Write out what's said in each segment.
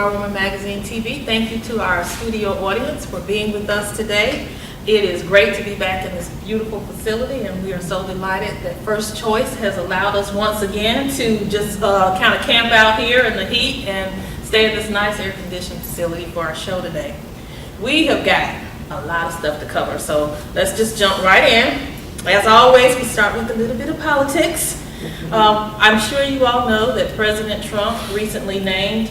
IMARA Woman Magazine TV. Thank you to our studio audience for being with us today. It is great to be back in this beautiful facility, and we are so delighted that First Choice has allowed us once again to just kind of camp out here in the heat and stay in this nice air-conditioned facility for our show today. We have got a lot of stuff to cover, so let's just jump right in. As always, we start with a little bit of politics. I'm sure you all know that President Trump recently named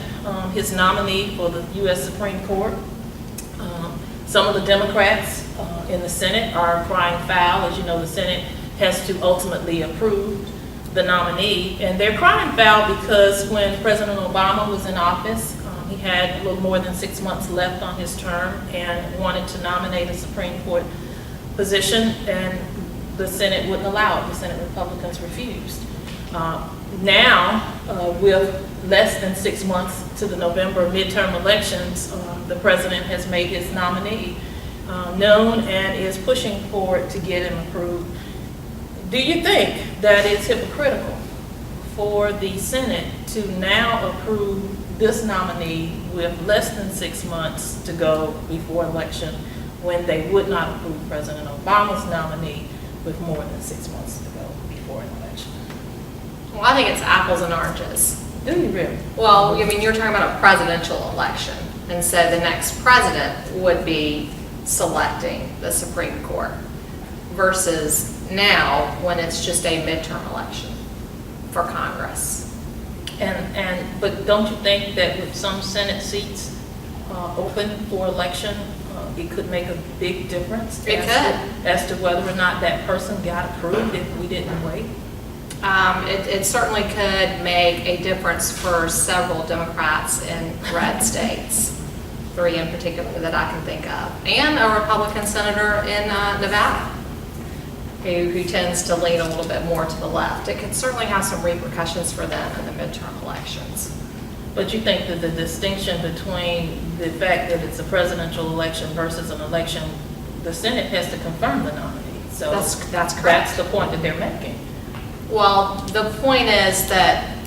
his nominee for the U.S. Supreme Court. Some of the Democrats in the Senate are crying foul. As you know, the Senate has to ultimately approve the nominee, and they're crying foul because when President Obama was in office, he had a little more than 6 months left on his term and wanted to nominate a Supreme Court position, and the Senate wouldn't allow it. The Senate Republicans refused. Now, with less than 6 months to the November midterm elections, the president has made his nominee known and is pushing for it to get him approved. Do you think that it's hypocritical for the Senate to now approve this nominee with less than 6 months to go before election when they would not approve President Obama's nominee with more than 6 months to go before an election? Well, I think it's apples and oranges. Do you really? Well, I mean, you're talking about a presidential election, and so the next president would be selecting the Supreme Court versus now when it's just a midterm election for Congress. But don't you think that with some Senate seats open for election, it could make a big difference as to whether or not that person got approved if we didn't wait? It certainly could make a difference for several Democrats in red states, 3 in particular that I can think of, and a Republican senator in Nevada who tends to lean a little bit more to the left. It could certainly have some repercussions for them in the midterm elections. But you think that the distinction between the fact that it's a presidential election versus an election, the Senate has to confirm the nominee. So that's correct. That's the point that they're making. Well, the point is that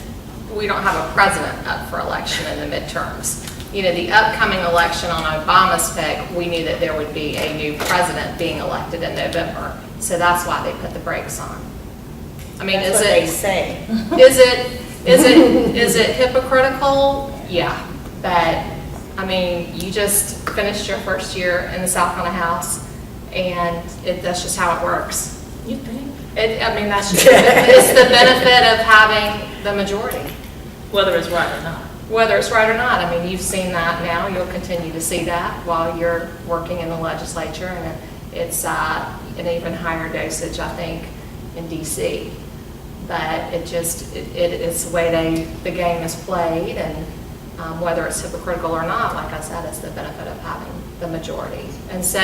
we don't have a president up for election in the midterms. You know, the upcoming election on Obama's pick, we knew that there would be a new president being elected in November. So that's why they put the brakes on. I mean, That's what they say. Is it hypocritical? Yeah. But I mean, you just finished your first year in the South Carolina House, and that's just how it works. You think? I mean, that's just, it's the benefit of having the majority. Whether it's right or not. Whether it's right or not. I mean, you've seen that now. You'll continue to see that while you're working in the legislature, and it's an even higher dosage, I think, in D.C. But it's the way the game is played, and whether it's hypocritical or not, like I said, it's the benefit of having the majority. And so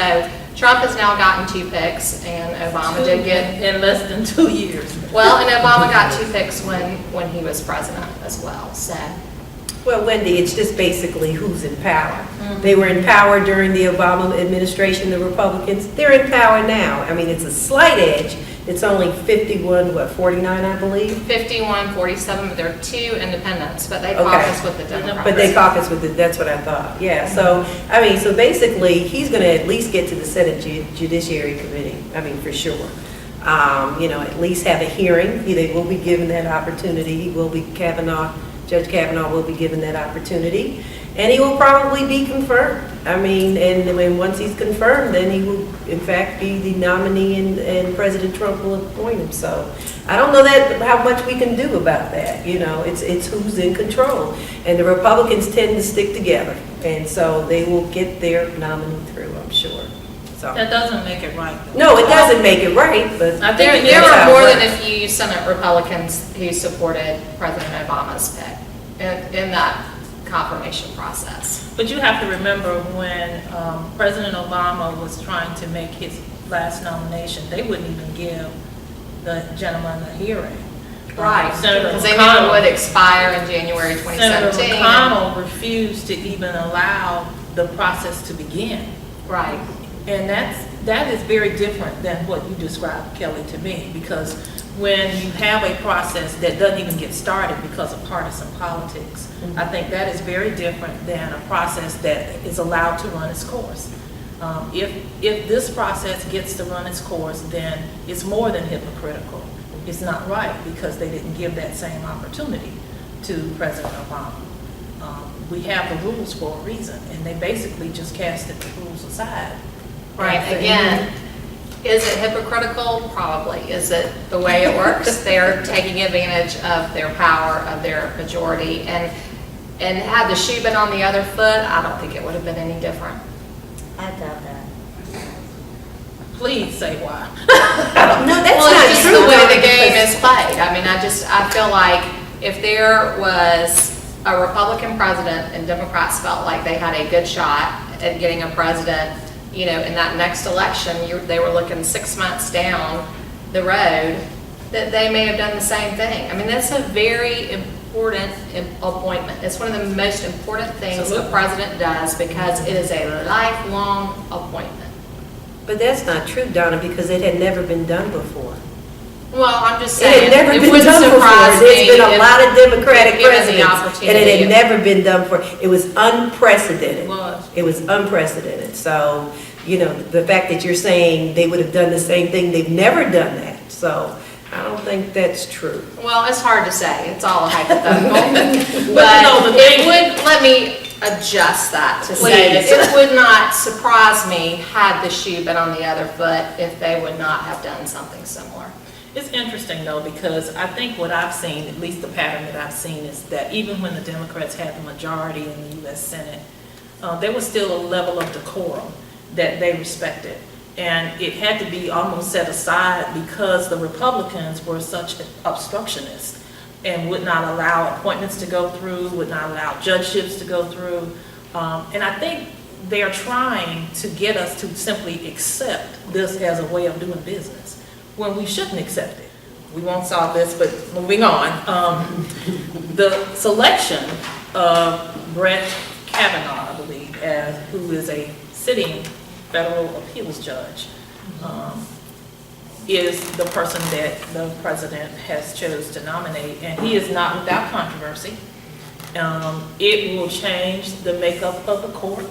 Trump has now gotten 2 picks, and Obama did get in less than 2 years. Well, and Obama got 2 picks when he was president as well. So. Well, Wendy, it's just basically who's in power. Mm-hmm. They were in power during the Obama administration, the Republicans. They're in power now. I mean, it's a slight edge. It's only 51-49, I believe? 51-47, but there are 2 independents, but they caucus with the Democrats. But they caucus with that's what I thought, yeah. So, I mean, so basically, he's going to at least get to the Senate Judiciary Committee, I mean, for sure. You know, at least have a hearing. They will be given that opportunity. He will be Judge Kavanaugh will be given that opportunity, and he will probably be confirmed. I mean, and once he's confirmed, then he will, in fact, be the nominee, and President Trump will appoint him. So I don't know how much we can do about that. You know, it's who's in control, and the Republicans tend to stick together, and so they will get their nominee through, I'm sure. So that doesn't make it right. No, it doesn't make it right, but I think there are more than a few Senate Republicans who supported President Obama's pick in that confirmation process. But you have to remember when President Obama was trying to make his last nomination, they wouldn't even give the gentleman a hearing. Right, Senator because they knew it would expire in January 2017. Senator McConnell refused to even allow the process to begin. Right. And that's that is very different than what you described, Kelly, to me, because when you have a process that doesn't even get started because of partisan politics, I think that is very different than a process that is allowed to run its course. If this process gets to run its course, then it's more than hypocritical. It's not right because they didn't give that same opportunity to President Obama. We have the rules for a reason, and they basically just casted the rules aside. Right, again, is it hypocritical? Probably. Is it the way it works? They're taking advantage of their power, of their majority, and had the shoe been on the other foot, I don't think it would have been any different. I doubt that. Please say why. No, that's Well, not it's just true. the way Donna, the game because- is played. I mean, I feel like if there was a Republican president and Democrats felt like they had a good shot at getting a president, you know, in that next election, they were looking 6 months down the road, that they may have done the same thing. I mean, that's a very important appointment. It's one of the most important things the Absolutely. president does because it is a lifelong appointment. But that's not true, Donna, because it had never been done before. Well, I'm just It saying, had never it been wouldn't done before. surprise me There's been a if- lot of Democratic if given the presidents, and opportunity. it had never been done before. It was unprecedented. It was. It was unprecedented. So, you know, the fact that you're saying they would have done the same thing, they've never done that. So I don't think that's true. Well, it's hard to say. It's all a hypothetical. But But you know, the it thing- would, let me adjust that to say that Please. it would not surprise me had the shoe been on the other foot if they would not have done something similar. It's interesting though, because I think what I've seen, at least the pattern that I've seen, is that even when the Democrats had the majority in the U.S. Senate, there was still a level of decorum that they respected. And it had to be almost set aside because the Republicans were such obstructionists and would not allow appointments to go through, would not allow judgeships to go through. And I think they're trying to get us to simply accept this as a way of doing business, when we shouldn't accept it. We won't solve this, but moving on. The selection of Brett Kavanaugh, I believe, who is a sitting federal appeals judge, is the person that the president has chose to nominate, and he is not without controversy. It will change the makeup of the court.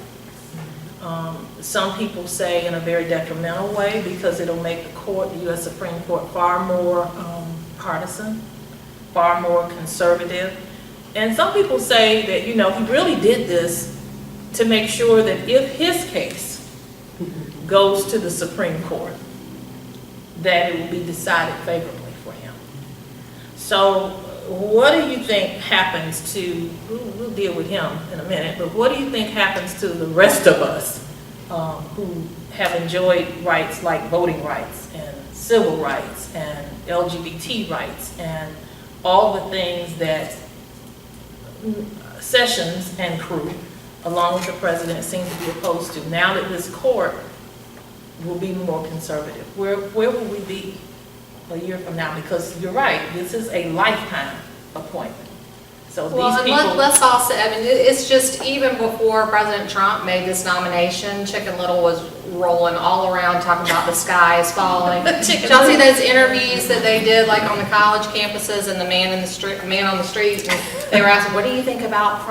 Some people say in a very detrimental way because it'll make the court, the U.S. Supreme Court, far more partisan, far more conservative. And some people say that, you know, he really did this to make sure that if his case goes to the Supreme Court, that it will be decided favorably for him. So what do you think happens to, we'll deal with him in a minute, but what do you think happens to the rest of us who have enjoyed rights like voting rights and civil rights and LGBT rights and all the things that Sessions and crew, along with the president, seem to be opposed to? Now that this court will be more conservative, where will we be a year from now? Because you're right, this is a lifetime appointment. So Well, these and people, let's also, I mean, it's just even before President Trump made this nomination, Chicken Little was rolling all around talking about the sky is falling. Did y'all see those interviews that they did like on the college campuses and the man on the street, and they were asking, what do you think about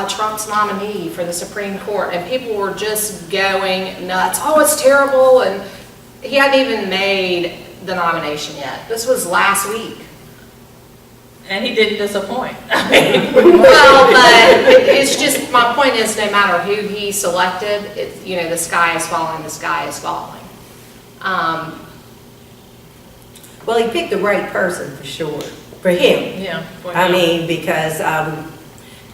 Trump's nominee for the Supreme Court? And people were just going nuts. Oh, it's terrible. And he hadn't even made the nomination yet. This was last week. and he didn't disappoint. I mean, Well, but it's just, my point is, no matter who he selected, it's, you know, the sky is falling, the sky is falling. Well, he picked the right person for sure, for him. yeah. for I him. mean, because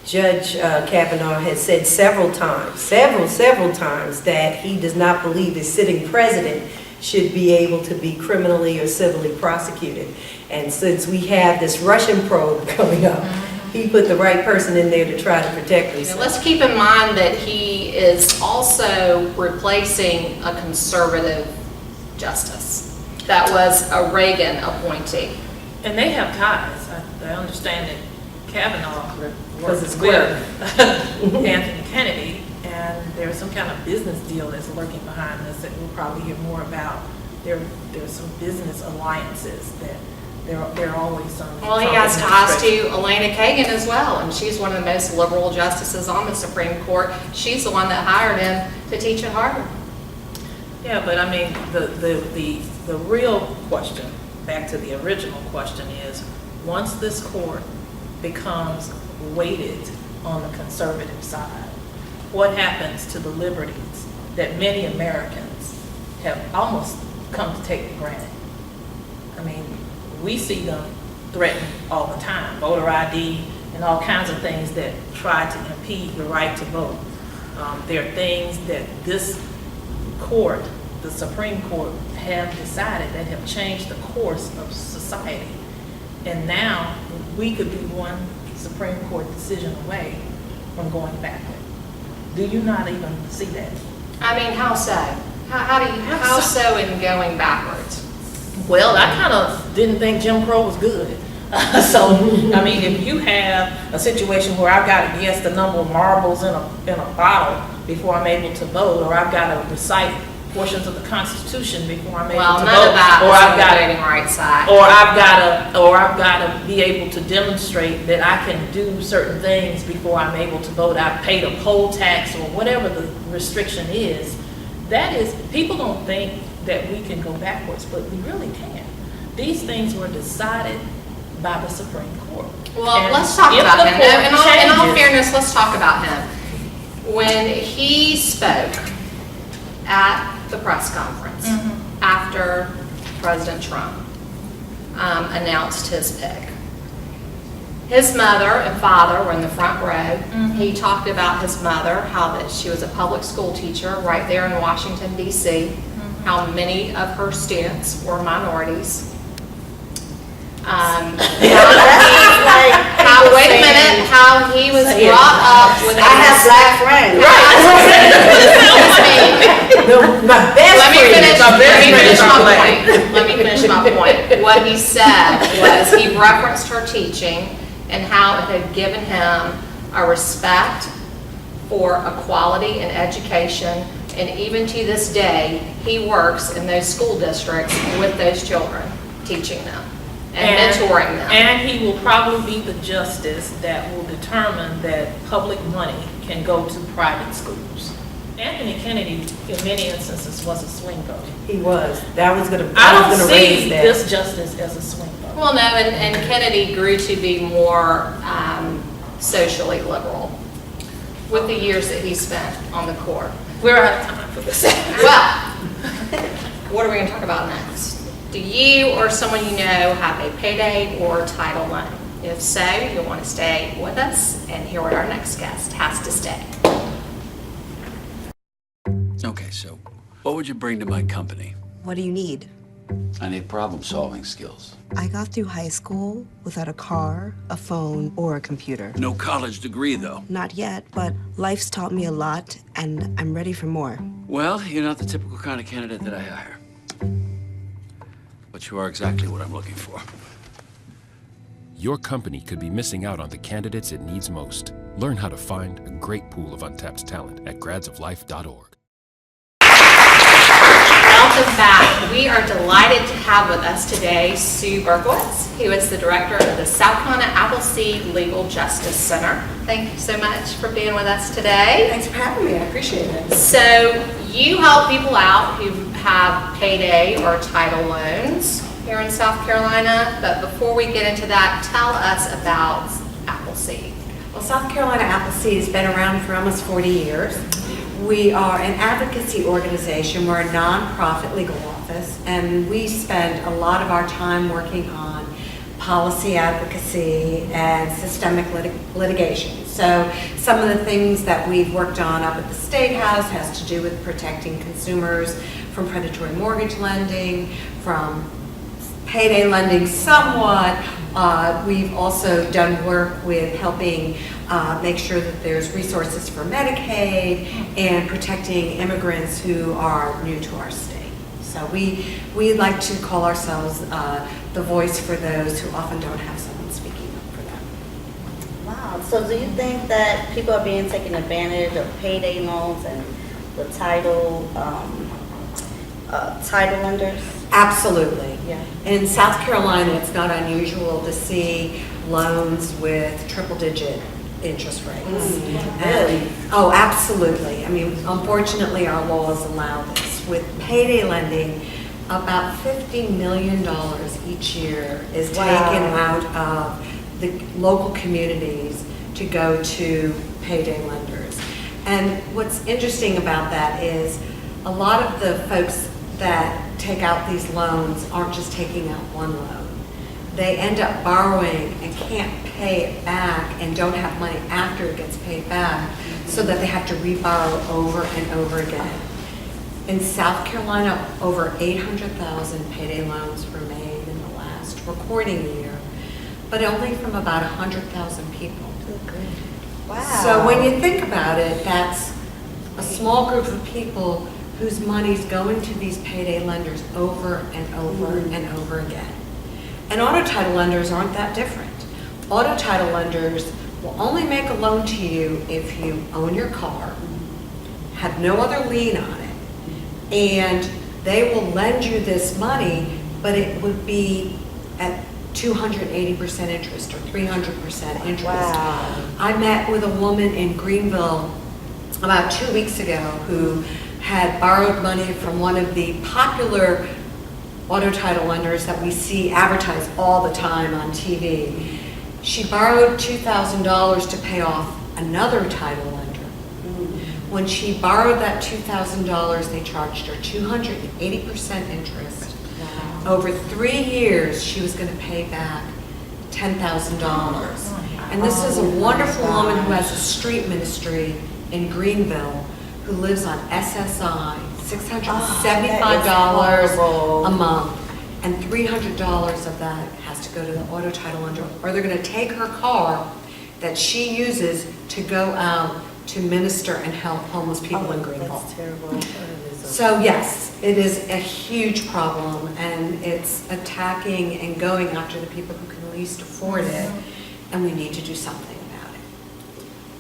Judge Kavanaugh has said several times that he does not believe his sitting president should be able to be criminally or civilly prosecuted. And since we have this Russian probe coming up, he put the right person in there to try to protect You know, himself. let's keep in mind that he is also replacing a conservative justice. That was a Reagan appointee. And they have ties. I understand that Kavanaugh Was worked his with clerk. Anthony Kennedy, and there's some kind of business deal that's lurking behind this that we'll probably hear more about. There's some business alliances that there are always some. Well, he has ties to Elena Kagan as well, and she's one of the most liberal justices on the Supreme Court. She's the one that hired him to teach at Harvard. Yeah, but I mean, the real question, back to the original question, is once this court becomes weighted on the conservative side, what happens to the liberties that many Americans have almost come to take for granted? I mean, we see them threatened all the time, voter ID and all kinds of things that try to impede the right to vote. There are things that this court, the Supreme Court, have decided that have changed the course of society. And now we could be one Supreme Court decision away from going backward. Do you not even see that? I mean, how so? How so in going backwards? Well, I kind of didn't think Jim Crow was good. So, I mean, if you have a situation where I've got to guess the number of marbles in a bottle before I'm able to vote, or I've got to recite portions of the Constitution before I'm able to vote, none of that or I've got voting rights side. or I've got to be able to demonstrate that I can do certain things before I'm able to vote. I've paid a poll tax or whatever the restriction is. That is, people don't think that we can go backwards, but we really can. These things were decided by the Supreme Court. Well, And let's talk if about the him. court In all changes- fairness, let's talk about him. When he spoke at the press conference after President Trump announced his pick, his mother and father were in the front row. He talked about his mother, how that she was a public school teacher right there in Washington, D.C., how many of her students were minorities. Wait a minute, how he was brought up with I have black friends. My best Let me finish my friend. point. Let me finish my point. What he said was he referenced her teaching and how it had given him a respect for equality in education, and even to this day, he works in those school districts with those children, teaching them and mentoring them. And he will probably be the justice that will determine that public money can go to private schools. Anthony Kennedy, in many instances, was a swing vote. He was. I was going I to don't raise see that. this justice as a swing vote. Well, no, and Kennedy grew to be more socially liberal with the years that he spent on the court. We're out of time for this. Well, what are we going to talk about next? Do you or someone you know have a payday or title loan? If so, you'll want to stay with us and hear what our next guest has to say. Okay, so what would you bring to my company? What do you need? I need problem-solving skills. I got through high school without a car, a phone, or a computer. No college degree, though. Not yet, but life's taught me a lot, and I'm ready for more. Well, you're not the typical kind of candidate that I hire. But you are exactly what I'm looking for. Your company could be missing out on the candidates it needs most. Learn how to find a great pool of untapped talent at gradsoflife.org. Welcome back. We are delighted to have with us today Sue Berkowitz, who is the director of the South Carolina Appleseed Legal Justice Center. Thank you so much for being with us today. Thanks for having me. I appreciate it. So you help people out who have payday or title loans here in South Carolina, but before we get into that, tell us about Appleseed. Well, South Carolina Appleseed has been around for almost 40 years. We are an advocacy organization. We're a nonprofit legal office, and we spend a lot of our time working on policy advocacy and systemic litigation. So some of the things that we've worked on up at the State House has to do with protecting consumers from predatory mortgage lending, from payday lending somewhat. We've also done work with helping make sure that there's resources for Medicaid and protecting immigrants who are new to our state. So we like to call ourselves the voice for those who often don't have someone speaking up for them. Wow, Wow. So do you think that people are being taken advantage of payday loans and the title lenders? Absolutely. Yeah. In South Carolina, it's not unusual to see loans with triple-digit interest rates. Really? Oh, absolutely. I mean, unfortunately, our laws allow this. With payday lending, about $50 million each year is taken out of the local communities to go to payday lenders. And what's interesting about that is a lot of the folks that take out these loans aren't just taking out one loan. They end up borrowing and can't pay it back and don't have money after it gets paid back, so that they have to reborrow over and over again. In South Carolina, over 800,000 payday loans were made in the last recording year, but only from about 100,000 people. Wow. So when you think about it, that's a small group of people whose money's going to these payday lenders over and over and over again. And auto title lenders aren't that different. Auto title lenders will only make a loan to you if you own your car, have no other lien on it, and they will lend you this money, but it would be at 280% interest or 300% interest. Wow. I met with a woman in Greenville about 2 weeks ago who had borrowed money from one of the popular auto title lenders that we see advertised all the time on TV. She borrowed $2,000 to pay off another title lender. When she borrowed that $2,000, they charged her 280% interest. Wow. Over 3 years, she was going to pay back $10,000. And this is a wonderful woman who has a street ministry in Greenville who lives on SSI, $675 a month, and $300 of that has to go to the auto title lender, or they're going to take her car that she uses to go out to minister and help homeless people in Greenville. That's terrible. So yes, it is a huge problem, and it's attacking and going after the people who can least afford it, and we need to do something about it.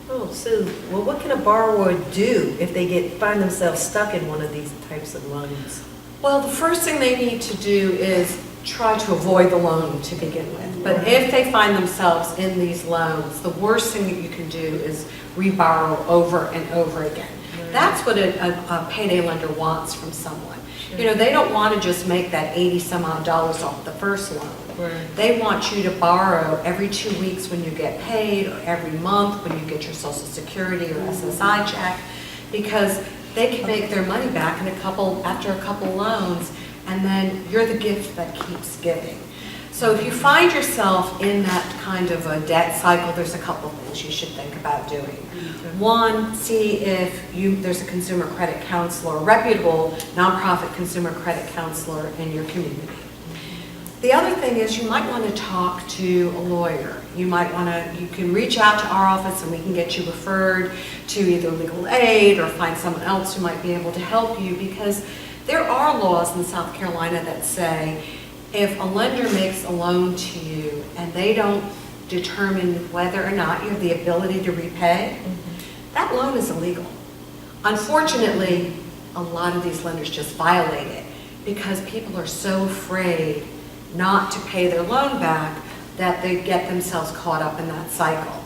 Oh, Sue, well, what can a borrower do if they find themselves stuck in one of these types of loans? Well, the first thing they need to do is try to avoid the loan to begin with. But if they find themselves in these loans, the worst thing that you can do is reborrow over and over again. That's what a payday lender wants from someone. You know, they don't want to just make that $80 some odd off the first loan. They want you to borrow every 2 weeks when you get paid, or every month when you get your Social Security or SSI check, because they can make their money back after a couple loans, and then you're the gift that keeps giving. So if you find yourself in that kind of a debt cycle, there's a couple things you should think about doing. One, see if there's a consumer credit counselor, a reputable nonprofit consumer credit counselor in your community. The other thing is you might want to talk to a lawyer. You can reach out to our office and we can get you referred to either legal aid or find someone else who might be able to help you, because there are laws in South Carolina that say if a lender makes a loan to you and they don't determine whether or not you have the ability to repay, that loan is illegal. Unfortunately, a lot of these lenders just violate it because people are so afraid not to pay their loan back that they get themselves caught up in that cycle.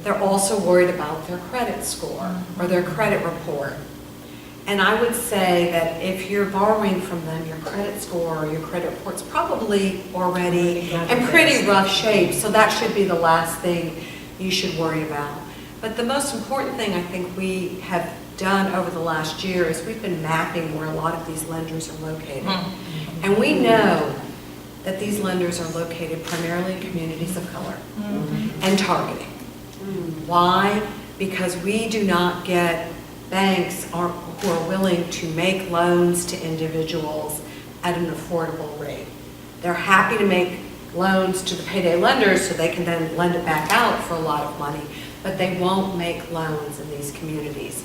They're also worried about their credit score or their credit report. And I would say that if you're borrowing from them, your credit score or your credit report's probably already in pretty rough shape, so that should be the last thing you should worry about. But the most important thing I think we have done over the last year is we've been mapping where a lot of these lenders are located. And we know that these lenders are located primarily in communities of color and targeting. Why? Because we do not get banks who are willing to make loans to individuals at an affordable rate. They're happy to make loans to the payday lenders so they can then lend it back out for a lot of money, but they won't make loans in these communities.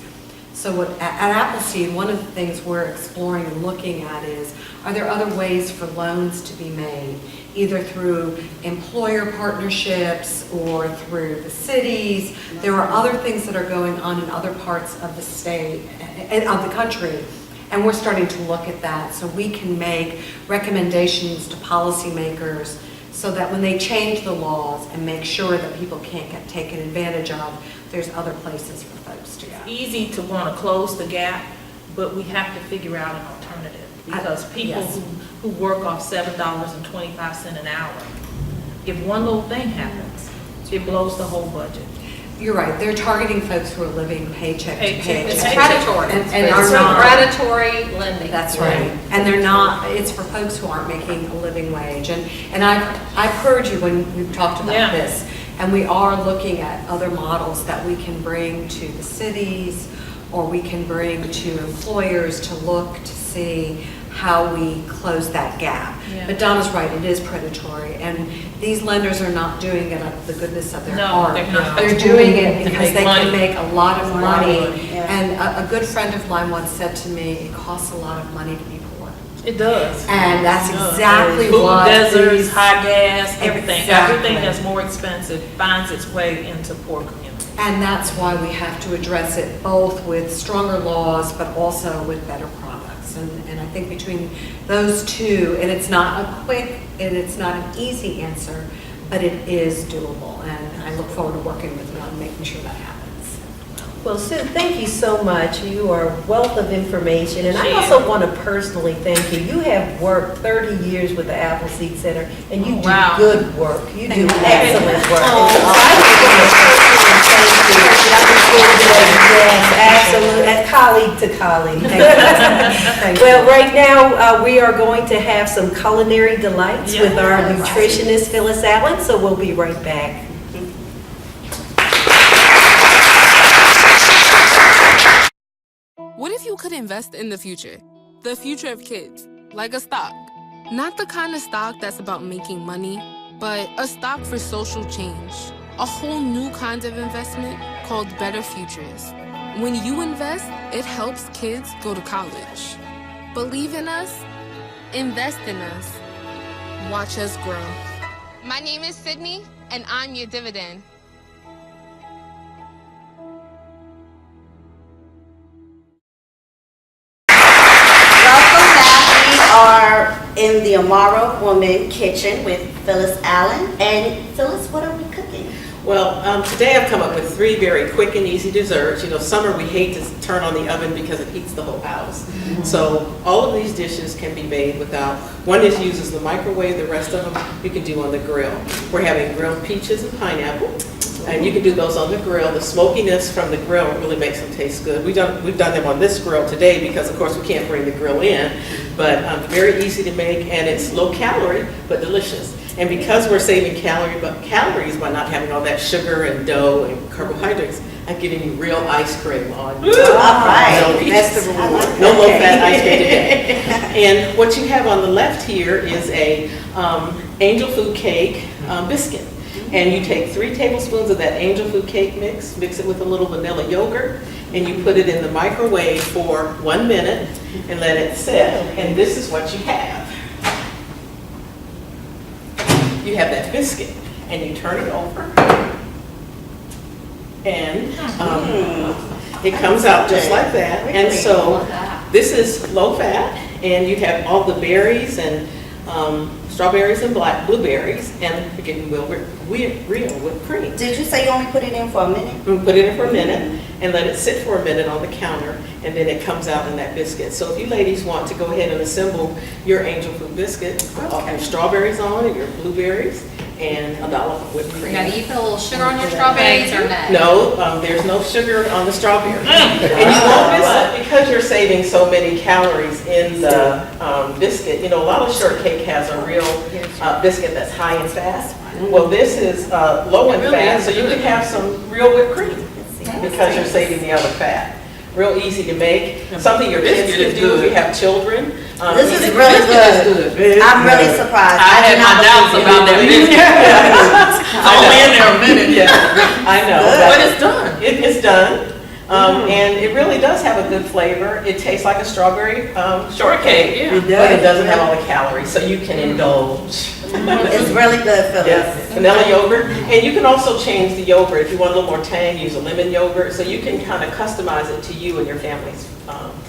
So at Appleseed, one of the things we're exploring and looking at is, are there other ways for loans to be made either through employer partnerships or through the cities. There are other things that are going on in other parts of the state and of the country. And we're starting to look at that so we can make recommendations to policymakers so that when they change the laws and make sure that people can't get taken advantage of, there's other places for folks to go. Easy to want to close the gap, but we have to figure out an alternative because people Yes. who work off $7.25 an hour, if one little thing happens, it blows the whole budget. You're right, they're targeting folks who are living paycheck to Paycheck. It's paycheck. predatory. And are It's not. predatory lending. That's right. And they're not, it's for folks who aren't making a living wage. And I've heard you when we've talked about Yeah. this. And we are looking at other models that we can bring to the cities or we can bring to employers to look to see how we close that gap. Yeah. But Donna's right, it is predatory. And these lenders are not doing it out of the goodness of their No, heart. they're not. They're doing it To because make they money. can make a lot of money. Yeah. And a good friend of mine once said to me, it costs a lot of money to be poor. It does. And that's It does. exactly Food what deserts, these- high gas, everything. Exactly. Everything that's more expensive finds its way into poor communities. And that's why we have to address it both with stronger laws, but also with better products. And I think between those two, and it's not a quick, and it's not an easy answer, but it is doable. And I look forward to working with you on making sure that happens. Well, Sue, thank you so much. You are a wealth of information, and I She also is. want to personally thank you. You have worked 30 years with the Appleseed Center, and you Oh, do wow. good work. You do Thank you. excellent work. Oh, And so I just want to personally thank you. Yes, absolutely, and colleague to colleague. Thank you. Well, right now, we are going to have some culinary delights with our Yes. nutritionist, Phyllis Allen, so we'll be right back. What if you could invest in the future? The future of kids, like a stock. Not the kind of stock that's about making money, but a stock for social change. A whole new kind of investment called Better Futures. When you invest, it helps kids go to college. Believe in us, invest in us, watch us grow. My name is Sydney, and I'm your dividend. Welcome back. We are in the IMARA Woman Kitchen with Phyllis Allen. And Phyllis, what are we cooking? Well, today I've come up with 3 very quick and easy desserts. You know, summer we hate to turn on the oven because it heats the whole house. So all of these dishes can be made without, one is uses the microwave, the rest of them you can do on the grill. We're having grilled peaches and pineapple, and you can do those on the grill. The smokiness from the grill really makes them taste good. We've done them on this grill today because of course we can't bring the grill in, but very easy to make, and it's low calorie but delicious. And because we're saving calories by not having all that sugar and dough and carbohydrates, I'm giving you real ice cream on. All right. No peaches. That's the reward. No low-fat ice cream today. And what you have on the left here is a angel food cake biscuit. And you take 3 tablespoons of that angel food cake mix it with a little vanilla yogurt, and you put it in the microwave for 1 minute and let it sit. And this is what you have. You have that biscuit, and you turn it over, and it comes out just like that. And so this is low fat, and you have all the berries and strawberries and blueberries, and you're getting real whipped cream. Did you say you only put it in for a minute? We put it in for a minute and let it sit for a minute on the counter, and then it comes out in that biscuit. So if you ladies want to go ahead and assemble your angel food biscuit, your strawberries on it, your blueberries, and a dollop of whipped cream. Now, do you put a little sugar on your strawberries or no? No, there's no sugar on the strawberries. And you won't miss it because you're saving so many calories in the biscuit. You know, a lot of shortcake has a real biscuit that's high in fat. Well, this is low in fat, so you can have some real whipped cream because you're saving the other fat. Real easy to make. Something your kids can do if you have children. This is really good. I'm really surprised. I had my doubts about that biscuit. Only in there a minute. Yeah, I know. But it's done. It's done. And it really does have a good flavor. It tastes like a strawberry shortcake, Yeah. but it doesn't have all the calories, so you can indulge. It's really good, Phyllis. Yes, vanilla yogurt. And you can also change the yogurt. If you want a little more tang, use a lemon yogurt. So you can kind of customize it to you and your family's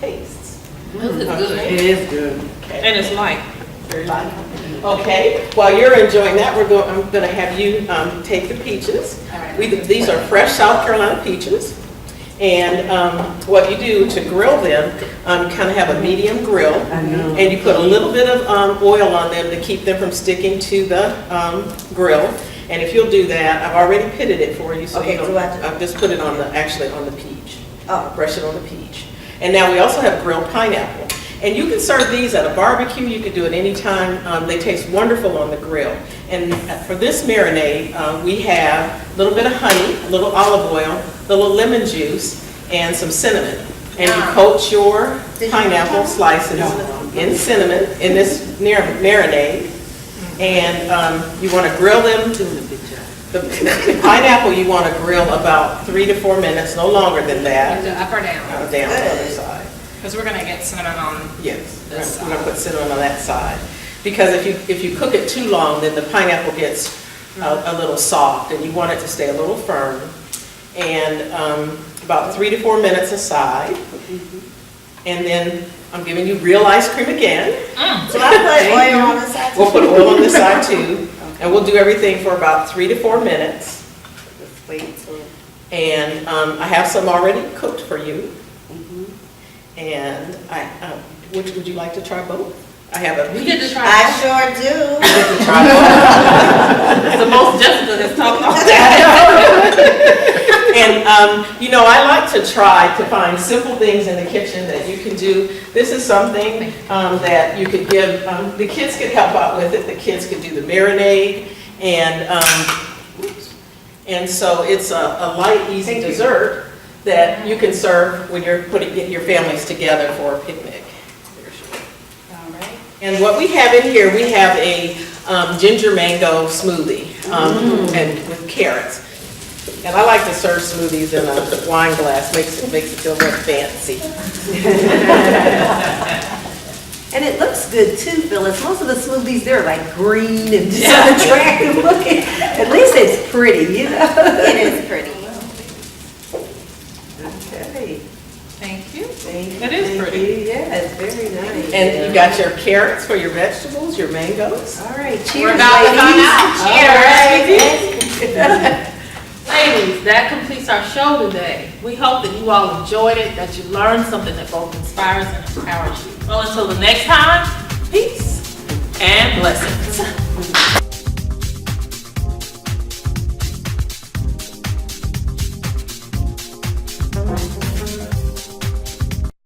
tastes. This is good. It is good. Okay. And it's light. Very light. Okay, while you're enjoying that, I'm going to have you take the peaches. These are fresh South Carolina peaches. And what you do to grill them, kind of have a medium grill. And you put a little bit of oil on them to keep them from sticking to the grill. And if you'll do that, I've already pitted it for you, so Okay, you don't, do I have to- I've just put it on actually on the peach. Oh. Brush it on the peach. And now we also have grilled pineapple. And you can serve these at a barbecue, you can do it anytime. They taste wonderful on the grill. And for this marinade, we have a little bit of honey, a little olive oil, a little lemon juice, and some cinnamon. And you coat your pineapple slices in cinnamon in this marinade. And you want to grill them. The pineapple you want to grill about 3 to 4 minutes, no longer than that. Up or down? Down the other side. Because we're going to get cinnamon on. Yes, we're going to put cinnamon on that side. Because if you cook it too long, then the pineapple gets a little soft, and you want it to stay a little firm. And about 3 to 4 minutes aside. And then I'm giving you real ice cream again. So I put oil on the side. We'll put oil on this side too. And we'll do everything for about 3 to 4 minutes. And I have some already cooked for you. And which would you like to try both? I have a We get to try. I sure do. It's the most Jessica has talked about. And, I like to try to find simple things in the kitchen that you can do. This is something that you could give, the kids could help out with it. The kids could do the marinade. And so it's a light, easy dessert that you can serve when you're getting your families together for a picnic. All right. And what we have in here, we have a ginger mango smoothie and with carrots. And I like to serve smoothies in a wine glass, makes it feel more fancy. And it looks good too, Phyllis. Most of the smoothies, they're like green and just attractive looking. At least it's pretty, It is pretty. Okay. Thank you. Thank It is thank pretty. you. Yeah, it's very nice. And you got your carrots for your vegetables, your mangoes. All right, cheers, We're about to find ladies. out. All right. Ladies, that completes our show today. We hope that you all enjoyed it, that you learned something that both inspires and empowers you. Well, until the next time, peace and blessings.